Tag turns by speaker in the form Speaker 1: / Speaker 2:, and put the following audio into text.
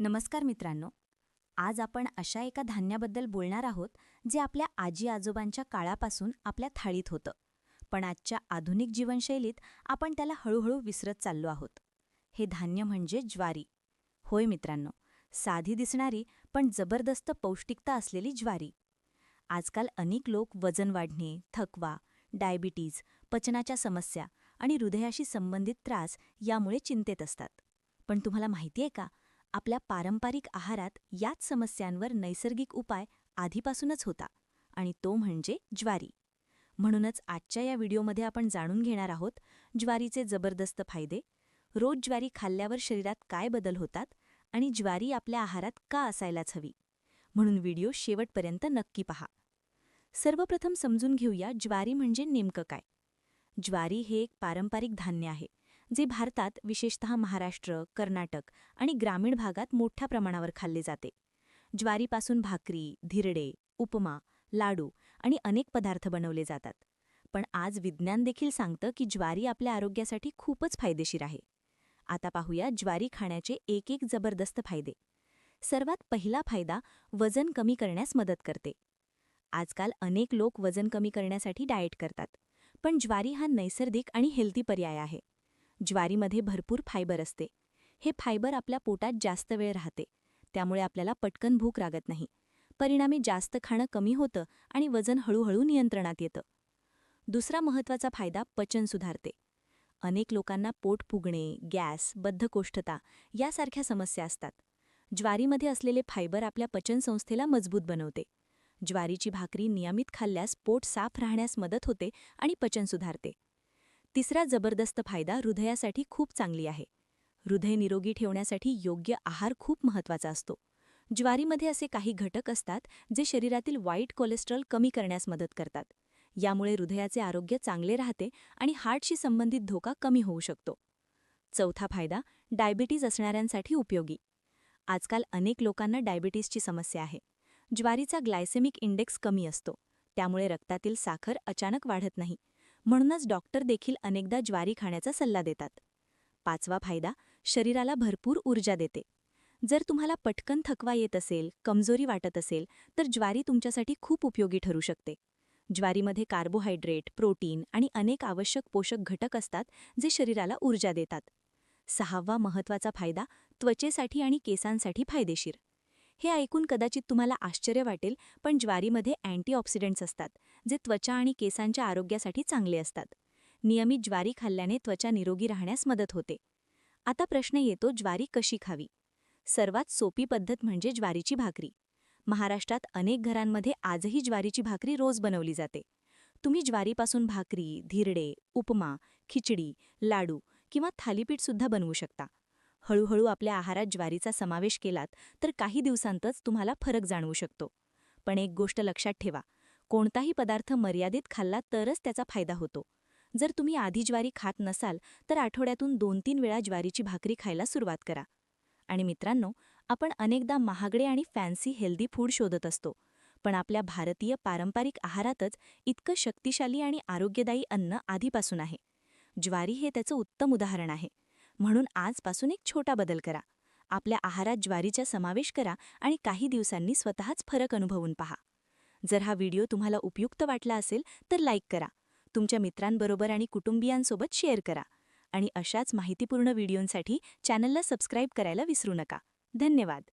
Speaker 1: नमस्कार मित्रांनो. आज आपण अशा एका धान्याबद्दल बोलणार आहोत जे आपल्या आजी आजोबांच्या काळापासून आपल्या थाळीत होतं, पण आजच्या आधुनिक जीवनशैलीत आपण त्याला हळूहळू विसरत चाललो आहोत. हे धान्य म्हणजे ज्वारी. होय मित्रांनो, साधी दिसणारी पण जबरदस्त पौष्टिकता असलेली ज्वारी. आजकाल अनेक लोक वजन वाढणे, थकवा, डायबिटीज, पचनाच्या समस्या आणि हृदयाशी संबंधित त्रास यामुळे चिंतेत असतात. पण तुम्हाला माहिती आहे का, आपल्या पारंपरिक आहारात याच समस्यांवर नैसर्गिक उपाय आधीपासूनच होता, आणि तो म्हणजे ज्वारी. म्हणूनच आजच्या या व्हिडिओमध्ये आपण जाणून घेणार आहोत ज्वारीचे जबरदस्त फायदे, रोज ज्वारी खाल्ल्यावर शरीरात काय बदल होतात आणि ज्वारी आपल्या आहारात का असायलाच हवी. म्हणून व्हिडिओ शेवटपर्यंत नक्की पहा. सर्वप्रथम समजून घेऊया ज्वारी म्हणजे नेमकं काय. ज्वारी हे एक पारंपरिक धान्य आहे जे भारतात विशेषतः महाराष्ट्र, कर्नाटक आणि ग्रामीण भागात मोठ्या प्रमाणावर खाल्ले जाते. ज्वारीपासून भाकरी, धिरडे, उपमा, लाडू आणि अनेक पदार्थ बनवले जातात. पण आज विज्ञान देखील सांगतं की ज्वारी आपल्या आरोग्यासाठी खूपच फायदेशीर आहे. आता पाहूया ज्वारी खाण्याचे एक एक जबरदस्त फायदे. सर्वात पहिला फायदा, वजन कमी करण्यास मदत करते. आजकाल अनेक लोक वजन कमी करण्यासाठी डाएट करतात, पण ज्वारी हा नैसर्गिक आणि हेल्दी पर्याय आहे. ज्वारीमध्ये भरपूर फायबर असते. हे फायबर आपल्या पोटात जास्त वेळ राहते, त्यामुळे आपल्याला पटकन भूक लागत नाही. परिणामी जास्त खाणं कमी होतं आणि वजन हळूहळू नियंत्रणात येतं. दुसरा महत्त्वाचा फायदा, पचन सुधारते. अनेक लोकांना पोट फुगणे, गॅस, बद्धकोष्ठता यासारख्या समस्या असतात. ज्वारीमध्ये असलेले फायबर आपल्या पचनसंस्थेला मजबूत बनवते. ज्वारीची भाकरी नियमित खाल्ल्यास पोट साफ राहण्यास मदत होते आणि पचन सुधारते. तिसरा जबरदस्त फायदा, हृदयासाठी खूप चांगली आहे. हृदय निरोगी ठेवण्यासाठी योग्य आहार खूप महत्त्वाचा असतो. ज्वारीमध्ये असे काही घटक असतात जे शरीरातील वाईट कोलेस्ट्रॉल कमी करण्यास मदत करतात. यामुळे हृदयाचे आरोग्य चांगले राहते आणि हार्टशी संबंधित धोका कमी होऊ शकतो. चौथा फायदा, डायबिटीज असणाऱ्यांसाठी उपयोगी. आजकाल अनेक लोकांना डायबिटीजची समस्या आहे. ज्वारीचा ग्लायसेमिक इंडेक्स कमी असतो, त्यामुळे रक्तातील साखर अचानक वाढत नाही. म्हणूनच डॉक्टर देखील अनेकदा ज्वारी खाण्याचा सल्ला देतात. पाचवा फायदा, शरीराला भरपूर ऊर्जा देते. जर तुम्हाला पटकन थकवा येत असेल, कमजोरी वाटत असेल, तर ज्वारी तुमच्यासाठी खूप उपयोगी ठरू शकते. ज्वारीमध्ये कार्बोहायड्रेट, प्रोटीन आणि अनेक आवश्यक पोषक घटक असतात जे शरीराला ऊर्जा देतात. सहावा महत्त्वाचा फायदा, त्वचेसाठी आणि केसांसाठी फायदेशीर. हे ऐकून कदाचित तुम्हाला आश्चर्य वाटेल, पण ज्वारीमध्ये अँटीऑक्सिडंट्स असतात जे त्वचा आणि केसांच्या आरोग्यासाठी चांगले असतात. नियमित ज्वारी खाल्ल्याने त्वचा निरोगी राहण्यास मदत होते. आता प्रश्न येतो, ज्वारी कशी खावी. सर्वात सोपी पद्धत म्हणजे ज्वारीची भाकरी. महाराष्ट्रात अनेक घरांमध्ये आजही ज्वारीची भाकरी रोज बनवली जाते. तुम्ही ज्वारीपासून भाकरी, धिरडे, उपमा, खिचडी, लाडू किंवा थालीपीठसुद्धा बनवू शकता. हळूहळू आपल्या आहारात ज्वारीचा समावेश केलात तर काही दिवसांतच तुम्हाला फरक जाणवू शकतो. पण एक गोष्ट लक्षात ठेवा, कोणताही पदार्थ मर्यादित खाल्ला तरच त्याचा फायदा होतो. जर तुम्ही आधी ज्वारी खात नसाल तर आठवड्यातून 2-3 वेळा ज्वारीची भाकरी खायला सुरुवात करा. आणि मित्रांनो, आपण अनेकदा महागडे आणि फॅन्सी हेल्दी फूड शोधत असतो, पण आपल्या भारतीय पारंपरिक आहारातच इतकं शक्तिशाली आणि आरोग्यदायी अन्न आधीपासून आहे. ज्वारी हे त्याचं उत्तम उदाहरण आहे. म्हणून आजपासून एक छोटा बदल करा. आपल्या आहारात ज्वारीचा समावेश करा आणि काही दिवसांनी स्वतःच फरक अनुभवून पहा. जर हा व्हिडिओ तुम्हाला उपयुक्त वाटला असेल तर लाईक करा, तुमच्या मित्रांबरोबर आणि कुटुंबियांसोबत शेअर करा, आणि अशाच माहितीपूर्ण व्हिडिओंसाठी चॅनलला सबस्क्राईब करायला विसरू नका. धन्यवाद.